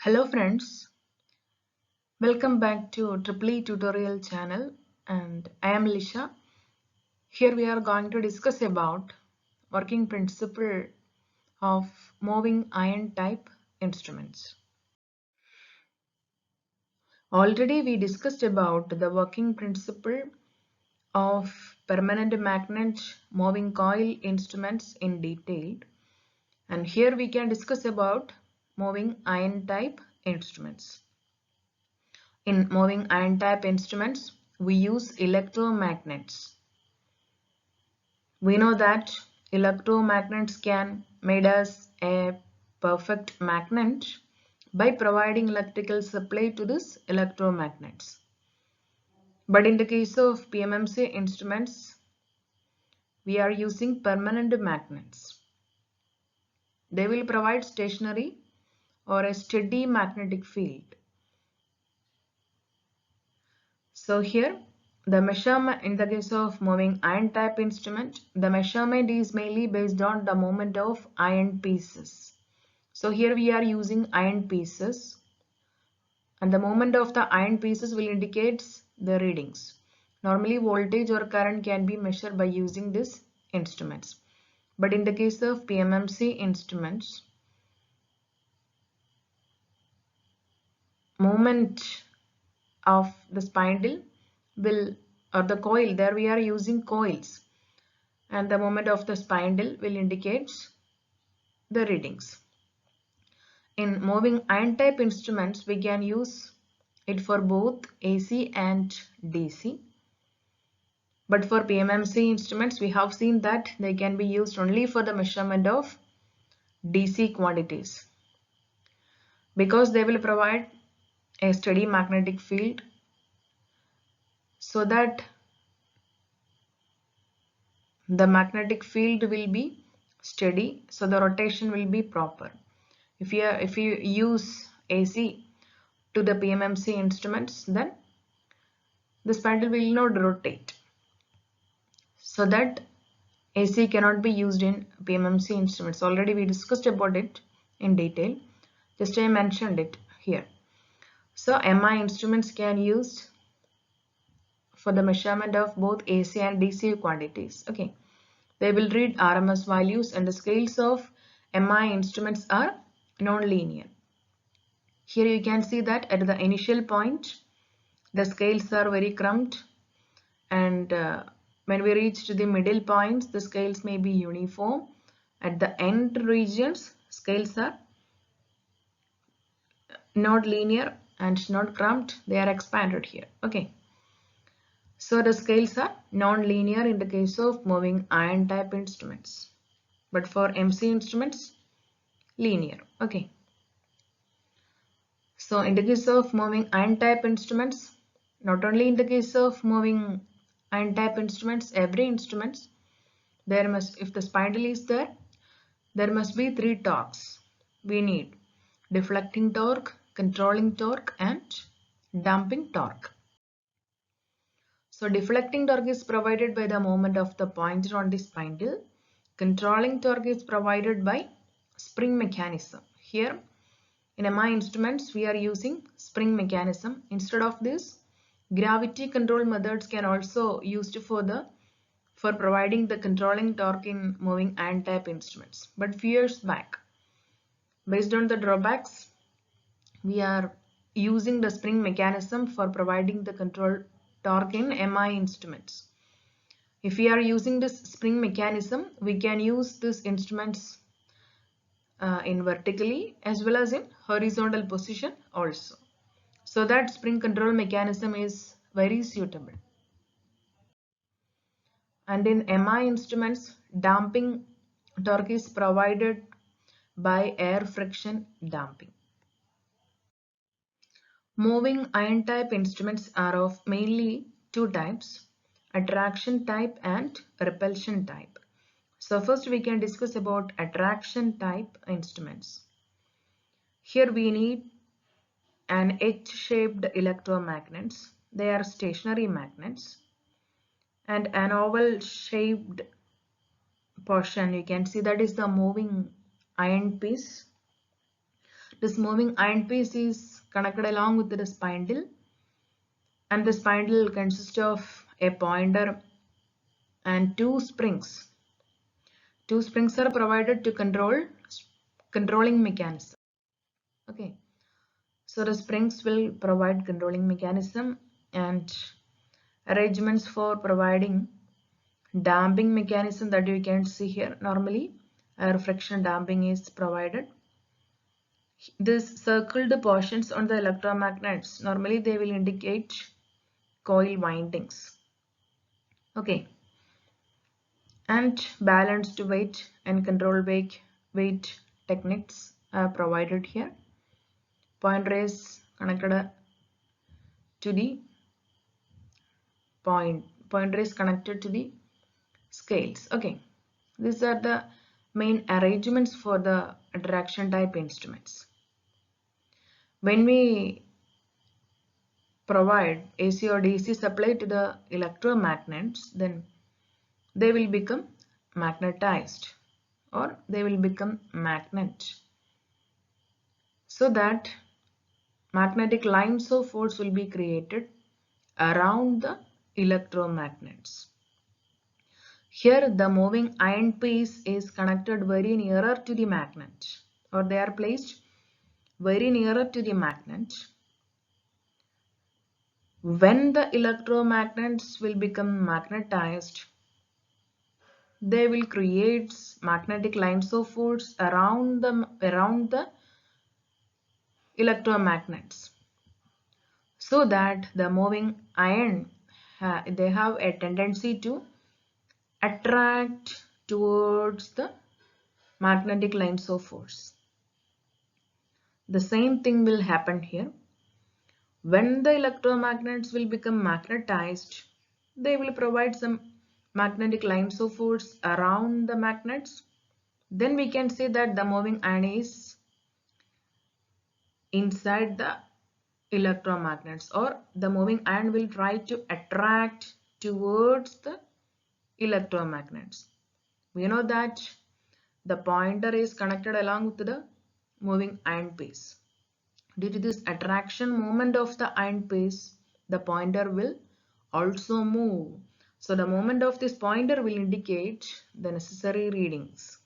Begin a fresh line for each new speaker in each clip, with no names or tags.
Hello friends, welcome back to Triple E tutorial channel and I am Lisha. Here we are going to discuss about working principle of moving iron type instruments. Already we discussed about the working principle of permanent magnet moving coil instruments in detail, and here we can discuss about moving iron type instruments. In moving iron type instruments, we use electromagnets. We know that electromagnets can made us a perfect magnet by providing electrical supply to this electromagnets. But in the case of PMMC instruments, we are using permanent magnets. They will provide stationary or a steady magnetic field. So here the measurement in the case of moving iron type instrument, the measurement is mainly based on the movement of iron pieces. So here we are using iron pieces and the movement of the iron pieces will indicate the readings. Normally voltage or current can be measured by using these instruments. But in the case of PMMC instruments, movement of the spindle will or the coil, there we are using coils, and the movement of the spindle will indicate the readings. In moving iron type instruments, we can use it for both AC and DC. But for PMMC instruments, we have seen that they can be used only for the measurement of DC quantities because they will provide a steady magnetic field so that the magnetic field will be steady, so the rotation will be proper. If you use AC to the PMMC instruments, then the spindle will not rotate. So that AC cannot be used in PMMC instruments. Already we discussed about it in detail. Just I mentioned it here. So MI instruments can use for the measurement of both AC and DC quantities. Okay. They will read RMS values and the scales of MI instruments are non-linear. Here you can see that at the initial point the scales are very crumbed, and when we reach to the middle points the scales may be uniform. At the end regions scales are not linear and not crumbed, they are expanded here. Okay, so the scales are non-linear in the case of moving iron type instruments, but for MC instruments linear. Okay, so in the case of moving iron type instruments, not only in the case of moving iron type instruments, every instruments there must, if the spindle is there must be three torques. We need deflecting torque, controlling torque and damping torque. So deflecting torque is provided by the movement of the pointer on the spindle. Controlling torque is provided by spring mechanism. Here in MI instruments we are using spring mechanism. Instead of this, gravity control methods can also used for providing the controlling torque in moving iron type instruments. But few years back, based on the drawbacks, we are using the spring mechanism for providing the control torque in MI instruments. If we are using this spring mechanism, we can use these instruments in vertically as well as in horizontal position also. So that spring control mechanism is very suitable. And in MI instruments, damping torque is provided by air friction damping. Moving iron type instruments are of mainly two types, attraction type and repulsion type. So first we can discuss about attraction type instruments. Here we need an H-shaped electromagnets. They are stationary magnets, and an oval shaped portion, you can see that is the moving iron piece. This moving iron piece is connected along with the spindle, and the spindle consists of a pointer and two springs. Two springs are provided to controlling mechanism. Okay, so the springs will provide controlling mechanism and arrangements for providing damping mechanism that you can see here. Normally air friction damping is provided. These circled portions on the electromagnets, normally they will indicate coil windings. Okay, and balanced weight and control weight techniques are provided here. Pointer is connected to the pointer is connected to the scales. Okay, these are the main arrangements for the attraction type instruments. When we provide AC or DC supply to the electromagnets, then they will become magnetized or they will become magnet, so that magnetic lines of force will be created around the electromagnets. Here the moving iron piece is connected very nearer to the magnet, or they are placed very nearer to the magnet. When the electromagnets will become magnetized, they will create magnetic lines of force around the electromagnets, so that the moving iron they have a tendency to attract towards the magnetic lines of force. The same thing will happen here. When the electromagnets will become magnetized, they will provide some magnetic lines of force around the magnets. Then we can say that the moving iron is inside the electromagnets, or the moving iron will try to attract towards the electromagnets. We know that the pointer is connected along with the moving iron piece. Due to this attraction moment of the iron piece, the pointer will also move. So the movement of this pointer will indicate the necessary readings,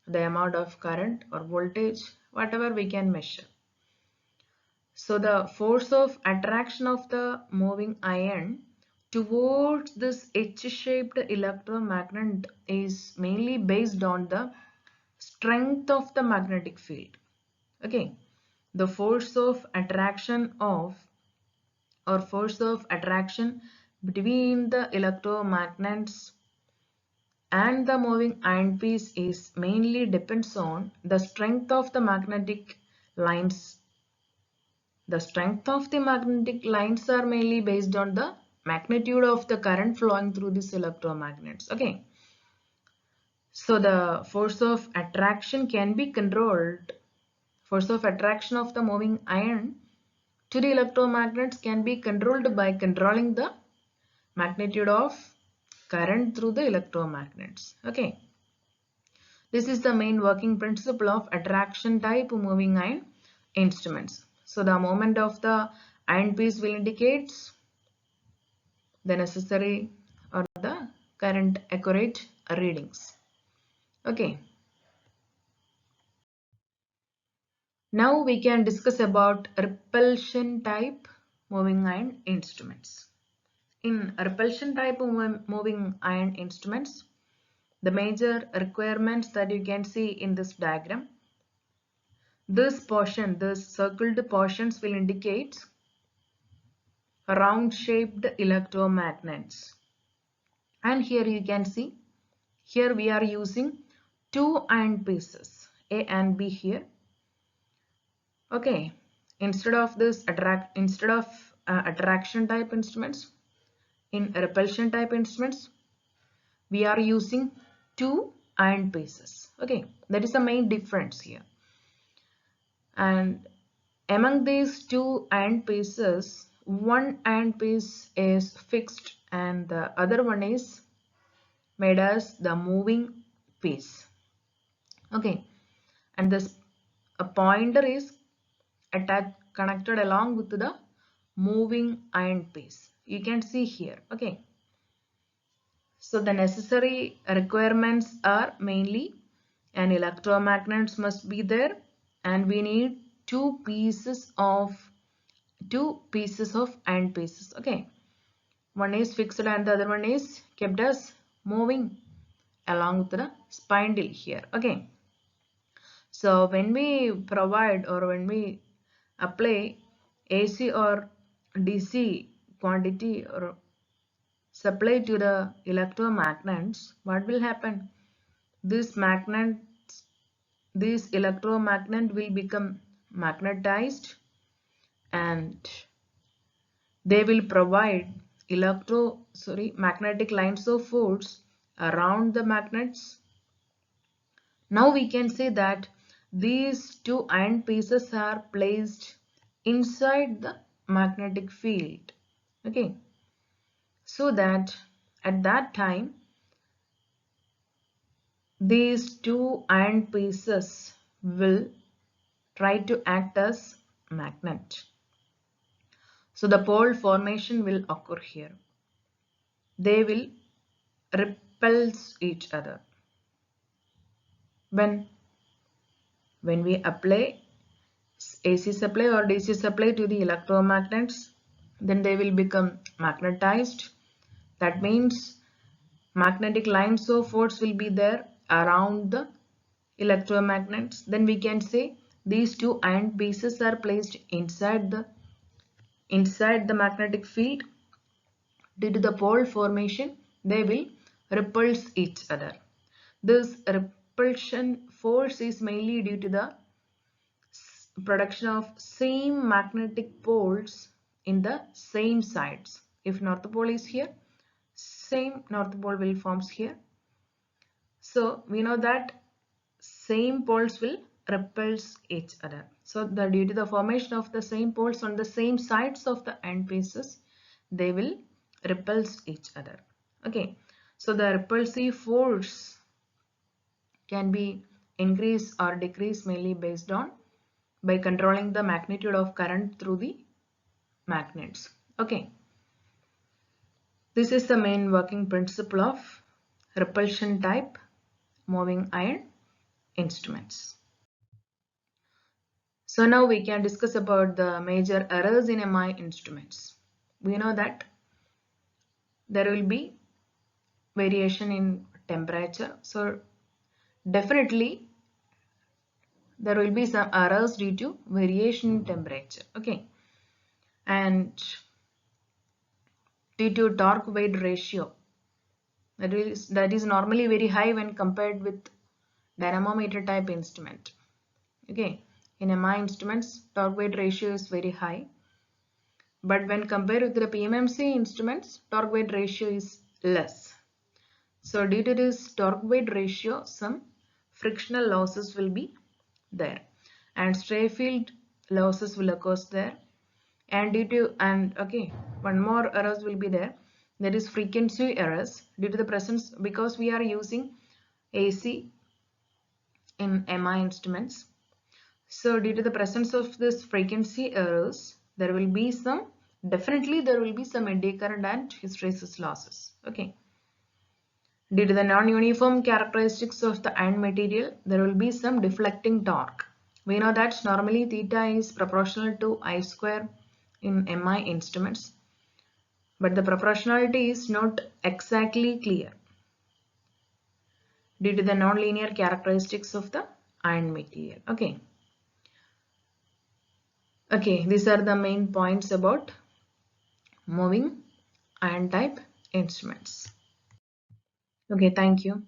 the amount of current or voltage, whatever we can measure. So the force of attraction of the moving iron towards this H-shaped electromagnet is mainly based on the strength of the magnetic field. Okay, the force of attraction between the electromagnets and the moving iron piece is mainly depends on the strength of the magnetic lines. The strength of the magnetic lines are mainly based on the magnitude of the current flowing through these electromagnets. Okay, so the force of attraction can be controlled. Force of attraction of the moving iron to the electromagnets can be controlled by controlling the magnitude of current through the electromagnets. Okay, this is the main working principle of attraction type moving iron instruments. So the moment of the iron piece will indicate the necessary or the current accurate readings. Okay, now we can discuss about repulsion type moving iron instruments. In repulsion type moving iron instruments, the major requirements that you can see in this diagram, this circled portions will indicate round shaped electromagnets. And here you can see, here we are using two iron pieces, A and B here. Okay, instead of attraction type instruments, in repulsion type instruments, we are using two iron pieces. Okay, that is the main difference here. And among these two iron pieces, one iron piece is fixed and the other one is made as the moving piece. Okay, and this a pointer is connected along with the moving iron piece. You can see here. Okay. So the necessary requirements are mainly an electromagnet must be there, and we need two pieces of iron pieces. Okay. One is fixed and the other one is kept as moving along with the spindle here. Okay. So when we provide or when we apply AC or DC quantity or supply to the electromagnets, what will happen? This electromagnet will become magnetized, and they will provide magnetic lines of force around the magnets. Now we can say that these two iron pieces are placed inside the magnetic field. Okay, so that at that time these two iron pieces will try to act as magnet. So the pole formation will occur here. They will repulse each other. When we apply AC supply or DC supply to the electromagnets, then they will become magnetized. That means magnetic lines of force will be there around the electromagnets. Then we can say these two iron pieces are placed inside the magnetic field. Due to the pole formation, they will repulse each other. This repulsion force is mainly due to the production of same magnetic poles in the same sides. If north pole is here, same north pole will forms here. So we know that same poles will repulse each other. So due to the formation of the same poles on the same sides of the end pieces, they will repulse each other. Okay, so the repulsive force can be increased or decreased mainly based on by controlling the magnitude of current through the magnets. Okay, this is the main working principle of repulsion type moving iron instruments. So now we can discuss about the major errors in MI instruments. We know that there will be variation in temperature. So definitely there will be some errors due to variation in temperature. Okay. And due to torque weight ratio, that is normally very high when compared with dynamometer type instrument. Okay. In MI instruments, torque weight ratio is very high. But when compared with the PMMC instruments, torque weight ratio is less. So due to this torque weight ratio, some frictional losses will be there, and stray field losses will occur there. And one more errors will be there. That is frequency errors due to the presence, because we are using AC in MI instruments. So due to the presence of this frequency errors, there will be some eddy current and hysteresis losses. Okay. Due to the non-uniform characteristics of the iron material, there will be some deflecting torque. We know that normally theta is proportional to I square in MI instruments, but the proportionality is not exactly clear due to the non-linear characteristics of the iron material. Okay. Okay, these are the main points about moving iron type instruments. Okay, thank you.